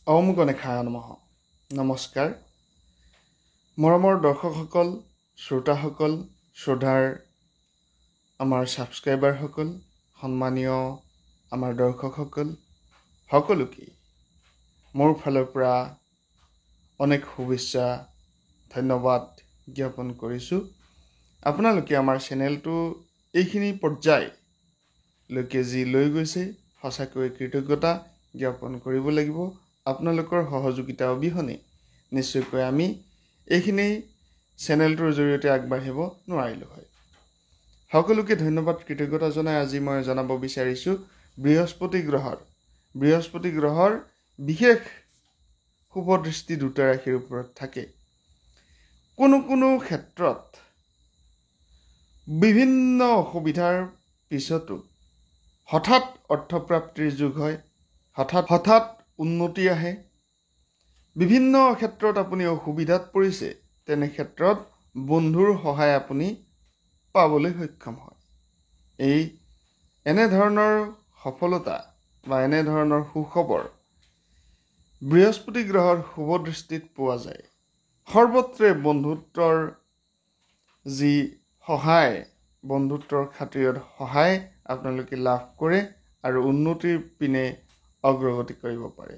ওম গণেশায় নমঃ। নমস্কাৰ। মৰমৰ দৰ্শকসকল, শ্ৰোতাসকল, শ্ৰদ্ধাৰ আমাৰ ছাবস্ক্ৰাইবাৰসকল, সন্মানীয় আমাৰ দৰ্শকসকল, সকলোকে মোৰ ফালৰ পৰা অনেক শুভেচ্ছা ধন্যবাদ জ্ঞাপন কৰিছোঁ। আপোনালোকে আমাৰ চেনেলটো এইখিনি পৰ্যায়লৈকে যি লৈ গৈছে সঁচাকৈ কৃতজ্ঞতা জ্ঞাপন কৰিব লাগিব। আপোনালোকৰ সহযোগিতা অবিহনে নিশ্চয়কৈ আমি এইখিনি চেনেলটোৰ জৰিয়তে আগবাঢ়িব নোৱাৰিলোঁ হয়। সকলোকে ধন্যবাদ কৃতজ্ঞতা জনাই আজি মই জনাব বিচাৰিছোঁ বৃহস্পতি গ্ৰহৰ বিশেষ শুভ দৃষ্টি দুটা ৰাশিৰ ওপৰত থাকে। কোনো কোনো ক্ষেত্ৰত বিভিন্ন অসুবিধাৰ পিছতো হঠাৎ অৰ্থপ্ৰাপ্তিৰ যুগ হয়, হঠাৎ উন্নতি আহে। বিভিন্ন ক্ষেত্ৰত আপুনি অসুবিধাত পৰিছে, তেনে ক্ষেত্ৰত বন্ধুৰ সহায় আপুনি পাবলৈ সক্ষম হয়। এনেধৰণৰ সফলতা বা এনেধৰণৰ সুখবৰ বৃহস্পতি গ্ৰহৰ শুভ দৃষ্টিত পোৱা যায়। সৰ্বত্ৰে বন্ধুত্বৰ যি সহায়, বন্ধুত্বৰ খাতিৰত সহায় আপোনালোকে লাভ কৰে আৰু উন্নতিৰ পিনে অগ্ৰগতি কৰিব পাৰে।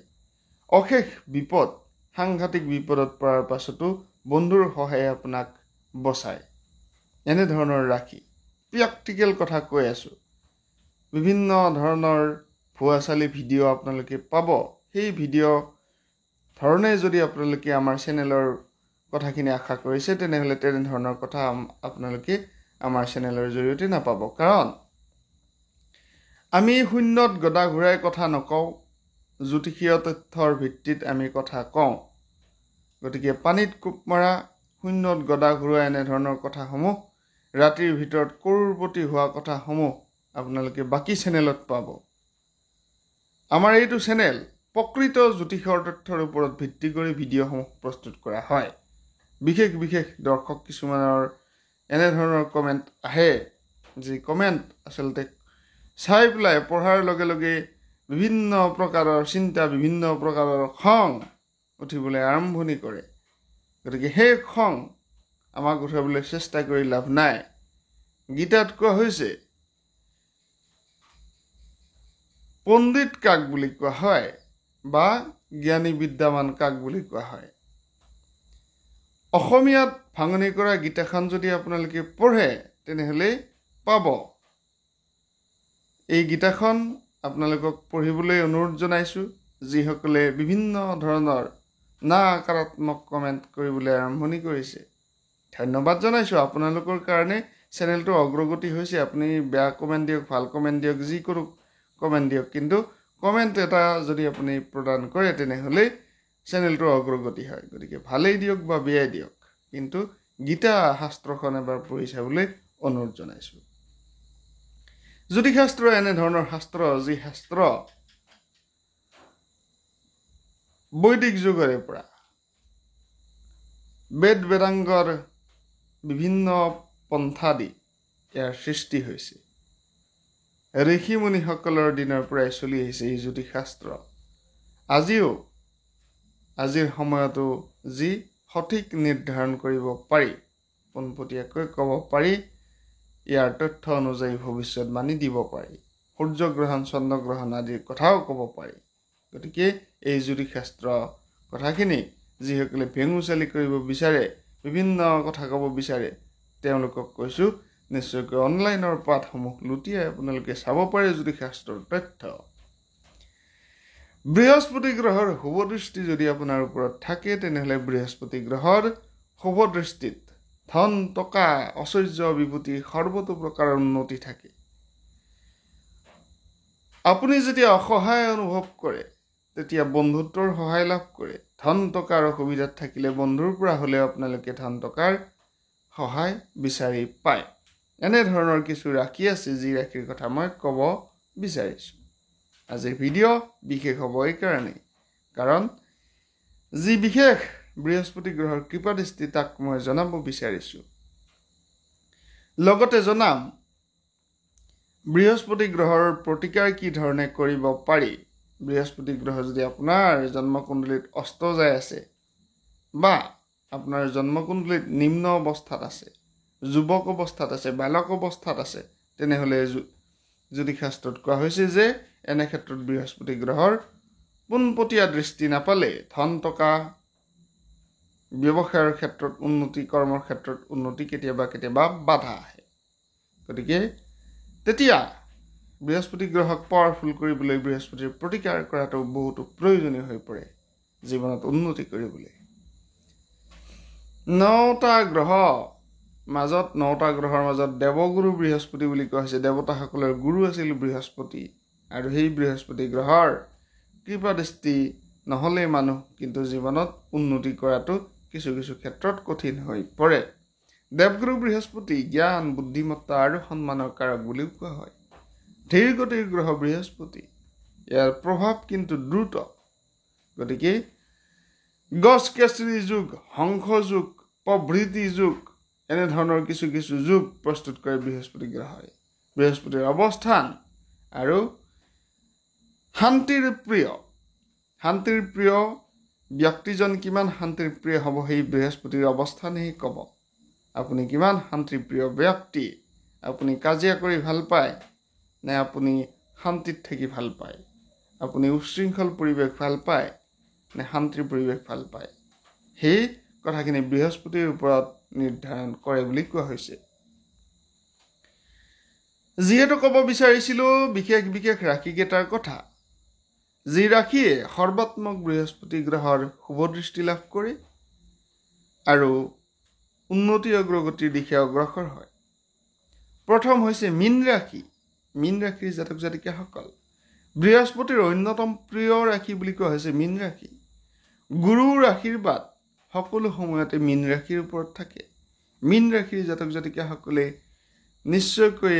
অশেষ বিপদ, সাংঘাতিক বিপদত পৰাৰ পাছতো বন্ধুৰ সহায়ে আপোনাক বচায়। এনেধৰণৰ ৰাশি প্ৰেক্টিকেল কথা কৈ আছোঁ। বিভিন্ন ধৰণৰ ভুৱাচালি ভিডিঅ' আপোনালোকে পাব। সেই ভিডিঅ' ধৰণে যদি আপোনালোকে আমাৰ চেনেলৰ কথাখিনি আশা কৰিছে, তেনেহ'লে তেনেধৰণৰ কথা আপোনালোকে আমাৰ চেনেলৰ জৰিয়তে নাপাব। কাৰণ আমি শূন্যত গদা ঘূৰাই কথা নকওঁ, জ্যোতিষীয় তথ্যৰ ভিত্তিত আমি কথা কওঁ। গতিকে পানীত কোব মৰা, শূন্যত গদা ঘূৰোৱা এনেধৰণৰ কথাসমূহ, ৰাতিৰ ভিতৰত কৰোৰপতি হোৱা কথাসমূহ আপোনালোকে বাকী চেনেলত পাব। আমাৰ এইটো চেনেল প্ৰকৃত জ্যোতিষৰ তথ্যৰ ওপৰত ভিত্তি কৰি ভিডিঅ'সমূহ প্ৰস্তুত কৰা হয়। বিশেষ দৰ্শক কিছুমানৰ এনেধৰণৰ কমেণ্ট আহে, যি কমেণ্ট আচলতে চাই পেলাই পঢ়াৰ লগে লগে বিভিন্ন প্ৰকাৰৰ চিন্তা, বিভিন্ন প্ৰকাৰৰ খং উঠিবলৈ আৰম্ভণি কৰে। গতিকে সেই খং আমাক উঠাবলৈ চেষ্টা কৰি লাভ নাই। গীতাত কোৱা হৈছে, পণ্ডিত কাক বুলি কোৱা হয় বা জ্ঞানী বিদ্যামান কাক বুলি কোৱা হয়। অসমীয়াত ভাঙনি কৰা গীতাখন যদি আপোনালোকে পঢ়ে, তেনেহ'লে পাব। এই গীতাখন আপোনালোকক পঢ়িবলৈ অনুৰোধ জনাইছোঁ। যিসকলে বিভিন্ন ধৰণৰ নাকাৰাত্মক কমেণ্ট কৰিবলৈ আৰম্ভণি কৰিছে, ধন্যবাদ জনাইছোঁ। আপোনালোকৰ কাৰণে চেনেলটো অগ্ৰগতি হৈছে। আপুনি বেয়া কমেণ্ট দিয়ক, ভাল কমেণ্ট দিয়ক, যিকোনো কমেণ্ট দিয়ক, কিন্তু কমেণ্ট এটা যদি আপুনি প্ৰদান কৰে, তেনেহ'লে চেনেলটোৰ অগ্ৰগতি হয়। গতিকে ভালেই দিয়ক বা বেয়াই দিয়ক, কিন্তু গীতা শাস্ত্ৰখন এবাৰ পঢ়ি চাবলৈ অনুৰোধ জনাইছোঁ। জ্যোতিষশাস্ত্ৰ এনেধৰণৰ শাস্ত্ৰ, যি শাস্ত্ৰ বৈদিক যুগৰে পৰা বেদ বেদাংগৰ বিভিন্ন পন্থা দি ইয়াৰ সৃষ্টি হৈছে। ঋষি মুনিসকলৰ দিনৰ পৰাই চলি আহিছে এই জ্যোতিষশাস্ত্ৰ। আজিৰ সময়তো যি সঠিক নিৰ্ধাৰণ কৰিব পাৰি, পোনপটীয়াকৈ ক'ব পাৰি, ইয়াৰ তথ্য অনুযায়ী ভৱিষ্যতবাণী দিব পাৰি, সূৰ্যগ্ৰহণ, চন্দ্ৰগ্ৰহণ আদিৰ কথাও ক'ব পাৰি। গতিকে এই জ্যোতিষশাস্ত্ৰ কথাখিনি যিসকলে ভেঙুচালি কৰিব বিচাৰে, বিভিন্ন কথা ক'ব বিচাৰে, তেওঁলোকক কৈছোঁ নিশ্চয়কৈ অনলাইনৰ পাঠসমূহ লুটিয়াই আপোনালোকে চাব পাৰে জ্যোতিষশাস্ত্ৰৰ তথ্য। বৃহস্পতি গ্ৰহৰ শুভ দৃষ্টি যদি আপোনাৰ ওপৰত থাকে, তেনেহ'লে বৃহস্পতি গ্ৰহৰ শুভ দৃষ্টিত ধন, টকা, ঐশ্বৰ্য, বিভূতি, সৰ্বতো প্ৰকাৰৰ উন্নতি থাকে। আপুনি যেতিয়া অসহায় অনুভৱ কৰে, তেতিয়া বন্ধুত্বৰ সহায় লাভ কৰে। ধন টকাৰ অসুবিধাত থাকিলে বন্ধুৰ পৰা হ'লেও আপোনালোকে ধন টকাৰ সহায় বিচাৰি পায়। এনেধৰণৰ কিছু ৰাশি আছে, যি ৰাশিৰ কথা মই ক'ব বিচাৰিছোঁ। আজিৰ ভিডিঅ' বিশেষ হ'ব এইকাৰণেই, কাৰণ যি বিশেষ বৃহস্পতি গ্ৰহৰ কৃপাদৃষ্টি তাক মই জনাব বিচাৰিছোঁ। লগতে জনাম বৃহস্পতি গ্ৰহৰ প্ৰতিকাৰ কি ধৰণে কৰিব পাৰি, বৃহস্পতি গ্ৰহ যদি আপোনাৰ জন্মকুণ্ডলীত অস্ত যায় আছে বা আপোনাৰ জন্মকুণ্ডলীত নিম্ন অৱস্থাত আছে, যুৱক অৱস্থাত আছে, বালক অৱস্থাত আছে, তেনেহ'লে জ্যোতিষশাস্ত্ৰত কোৱা হৈছে যে এনে ক্ষেত্ৰত বৃহস্পতি গ্ৰহৰ পোনপটীয়া দৃষ্টি নাপালে ধন টকা, ব্যৱসায়ৰ ক্ষেত্ৰত উন্নতি, কৰ্মৰ ক্ষেত্ৰত উন্নতি কেতিয়াবা বাধা আহে। গতিকে তেতিয়া বৃহস্পতি গ্ৰহক পাৱাৰফুল কৰিবলৈ বৃহস্পতিৰ প্ৰতিকাৰ কৰাটো বহুতো প্ৰয়োজনীয় হৈ পৰে জীৱনত উন্নতি কৰিবলৈ। 9টা গ্ৰহৰ মাজত দেৱগুৰু বৃহস্পতি বুলি কোৱা হৈছে। দেৱতাসকলৰ গুৰু আছিল বৃহস্পতি, আৰু সেই বৃহস্পতি গ্ৰহৰ কৃপা দৃষ্টি নহ'লে মানুহ কিন্তু জীৱনত উন্নতি কৰাটো কিছু ক্ষেত্ৰত কঠিন হৈ পৰে। দেৱগুৰু বৃহস্পতি জ্ঞান, বুদ্ধিমত্তা আৰু সন্মানৰ কাৰক বুলিও কোৱা হয়। ধীৰ গতিৰ গ্ৰহ বৃহস্পতি, ইয়াৰ প্ৰভাৱ কিন্তু দ্ৰুত। গতিকে গছ কেচৰি যুগ, হংস যুগ, প্ৰভৃতি যুগ, এনেধৰণৰ কিছু যুগ প্ৰস্তুত কৰে বৃহস্পতি গ্ৰহই। বৃহস্পতিৰ অৱস্থান আৰু শান্তিৰ প্ৰিয় ব্যক্তিজন কিমান শান্তিৰ প্ৰিয় হ'ব সেই বৃহস্পতিৰ অৱস্থানেই ক'ব। আপুনি কিমান শান্তিপ্ৰিয় ব্যক্তি, আপুনি কাজিয়া কৰি ভাল পায় নে আপুনি শান্তিত থাকি ভাল পায়, আপুনি উশৃংখল পৰিৱেশ ভাল পায় নে শান্তিৰ পৰিৱেশ ভাল পায়, সেই কথাখিনি বৃহস্পতিৰ ওপৰত নিৰ্ধাৰণ কৰে বুলি কোৱা হৈছে। যিহেতু ক'ব বিচাৰিছিলোঁ বিশেষ ৰাশিকেইটাৰ কথা, যি ৰাশিয়ে সৰ্বাত্মক বৃহস্পতি গ্ৰহৰ শুভদৃষ্টি লাভ কৰে আৰু উন্নতি অগ্ৰগতিৰ দিশে অগ্ৰসৰ হয়। প্ৰথম হৈছে মীন ৰাশি। মীন ৰাশিৰ জাতক জাতিকাসকল, বৃহস্পতিৰ অন্যতম প্ৰিয় ৰাশি বুলি কোৱা হৈছে মীন ৰাশি। গুৰুৰ আশীৰ্বাদ সকলো সময়তে মীন ৰাশিৰ ওপৰত থাকে। মীন ৰাশিৰ জাতক জাতিকাসকলে নিশ্চয়কৈ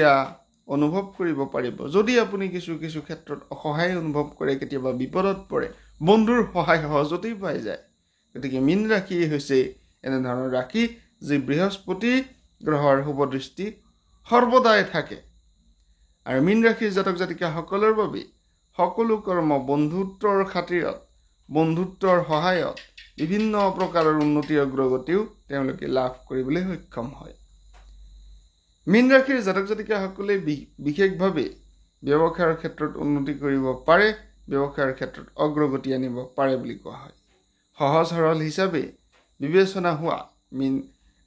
অনুভৱ কৰিব পাৰিব। যদি আপুনি কিছু ক্ষেত্ৰত অসহায় অনুভৱ কৰে, কেতিয়াবা বিপদত পৰে, বন্ধুৰ সহায় সহজতেই পাই যায়। গতিকে মীন ৰাশি হৈছে এনেধৰণৰ ৰাশি যি বৃহস্পতি গ্ৰহৰ শুভদৃষ্টি সৰ্বদাই থাকে। আৰু মীন ৰাশিৰ জাতক জাতিকাসকলৰ বাবে সকলো কৰ্ম বন্ধুত্বৰ খাতিৰত, বন্ধুত্বৰ সহায়ত বিভিন্ন প্ৰকাৰৰ উন্নতি অগ্ৰগতিও তেওঁলোকে লাভ কৰিবলৈ সক্ষম হয়। মীন ৰাশিৰ জাতক জাতিকাসকলে বিশেষভাৱে ব্যৱসায়ৰ ক্ষেত্ৰত উন্নতি কৰিব পাৰে, ব্যৱসায়ৰ ক্ষেত্ৰত অগ্ৰগতি আনিব পাৰে বুলি কোৱা হয়। সহজ সৰল হিচাপে বিবেচনা হোৱা মীন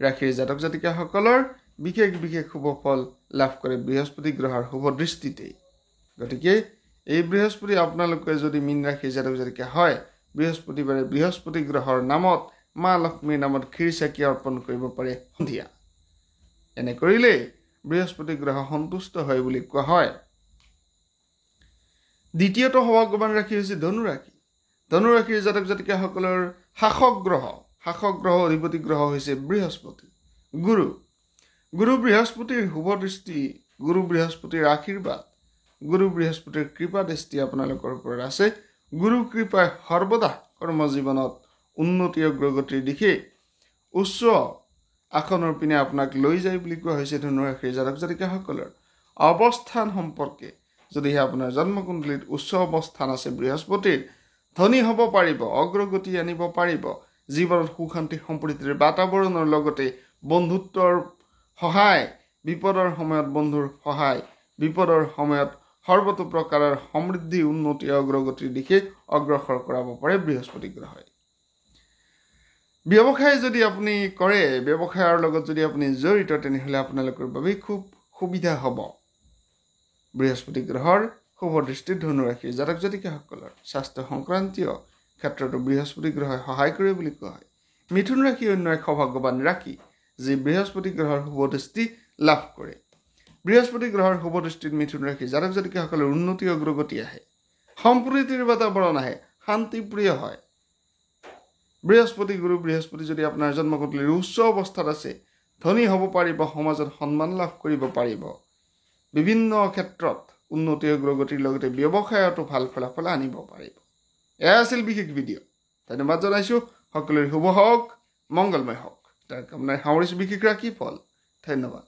ৰাশিৰ জাতক জাতিকাসকলৰ বিশেষ শুভ ফল লাভ কৰে বৃহস্পতি গ্ৰহৰ শুভ দৃষ্টিতেই। গতিকে এই বৃহস্পতি আপোনালোকে যদি মীন ৰাশিৰ জাতক জাতিকা হয়, বৃহস্পতিবাৰে বৃহস্পতি গ্ৰহৰ নামত মা লক্ষ্মীৰ নামত ক্ষীৰ চাকি অৰ্পণ কৰিব পাৰে সন্ধিয়া। এনে কৰিলে বৃহস্পতি গ্ৰহ সন্তুষ্ট হয় বুলি কোৱা হয়। দ্বিতীয়টো সৌভাগ্যৱান ৰাশি হৈছে ধনু ৰাশি। ধনু ৰাশিৰ জাতক জাতিকাসকলৰ শাসক গ্ৰহ অধিপতি গ্ৰহ হৈছে বৃহস্পতি। গুৰু বৃহস্পতিৰ শুভ দৃষ্টি, গুৰু বৃহস্পতিৰ আশীৰ্বাদ, গুৰু বৃহস্পতিৰ কৃপা দৃষ্টি আপোনালোকৰ ওপৰত আছে। গুৰু কৃপাই সৰ্বদা কৰ্মজীৱনত উন্নতি অগ্ৰগতিৰ দিশে উচ্চ আসনৰ পিনে আপোনাক লৈ যায় বুলি কোৱা হৈছে। ধনু ৰাশিৰ জাতক জাতিকাসকলৰ অৱস্থান সম্পৰ্কে, যদিহে আপোনাৰ জন্মকুণ্ডলীত উচ্চ অৱস্থান আছে বৃহস্পতিৰ, ধনী হ'ব পাৰিব, অগ্ৰগতি আনিব পাৰিব, জীৱনত সুখ শান্তি সম্প্ৰীতিৰ বাতাবৰণৰ লগতে বন্ধুত্বৰ সহায়, বিপদৰ সময়ত বন্ধুৰ সহায়, বিপদৰ সময়ত সৰ্বতো প্ৰকাৰৰ সমৃদ্ধি, উন্নতি অগ্ৰগতিৰ দিশে অগ্ৰসৰ কৰাব পাৰে বৃহস্পতি গ্ৰহই। ব্যৱসায় যদি আপুনি কৰে, ব্যৱসায়ৰ লগত যদি আপুনি জড়িত, তেনেহ'লে আপোনালোকৰ বাবে খুব সুবিধা হ'ব। বৃহস্পতি গ্ৰহৰ শুভ দৃষ্টি ধনু ৰাশিৰ জাতক জাতিকাসকলৰ স্বাস্থ্য সংক্ৰান্তীয় ক্ষেত্ৰতো বৃহস্পতি গ্ৰহই সহায় কৰে বুলি কোৱা হয়। মিথুন ৰাশি অন্য এক সৌভাগ্যৱান ৰাশি যি বৃহস্পতি গ্ৰহৰ শুভ দৃষ্টি লাভ কৰে। বৃহস্পতি গ্ৰহৰ শুভ দৃষ্টিত মিথুন ৰাশি জাতক জাতিকাসকলৰ উন্নতি অগ্ৰগতি আহে, সম্প্ৰীতিৰ বাতাবৰণ আহে, শান্তিপ্ৰিয় হয়। গুৰু বৃহস্পতি যদি আপোনাৰ জন্মকুণ্ডলীৰ উচ্চ অৱস্থাত আছে, ধনী হ'ব পাৰিব, সমাজত সন্মান লাভ কৰিব পাৰিব, বিভিন্ন ক্ষেত্ৰত উন্নতি অগ্ৰগতিৰ লগতে ব্যৱসায়তো ভাল ফলাফল আনিব পাৰিব। এয়া আছিল বিশেষ ভিডিঅ'। ধন্যবাদ জনাইছোঁ। সকলোৰে শুভ হওক, মংগলময় হওক, তাৰ কামনাৰে সামৰিছোঁ বিশেষ ৰাশি ফল। ধন্যবাদ।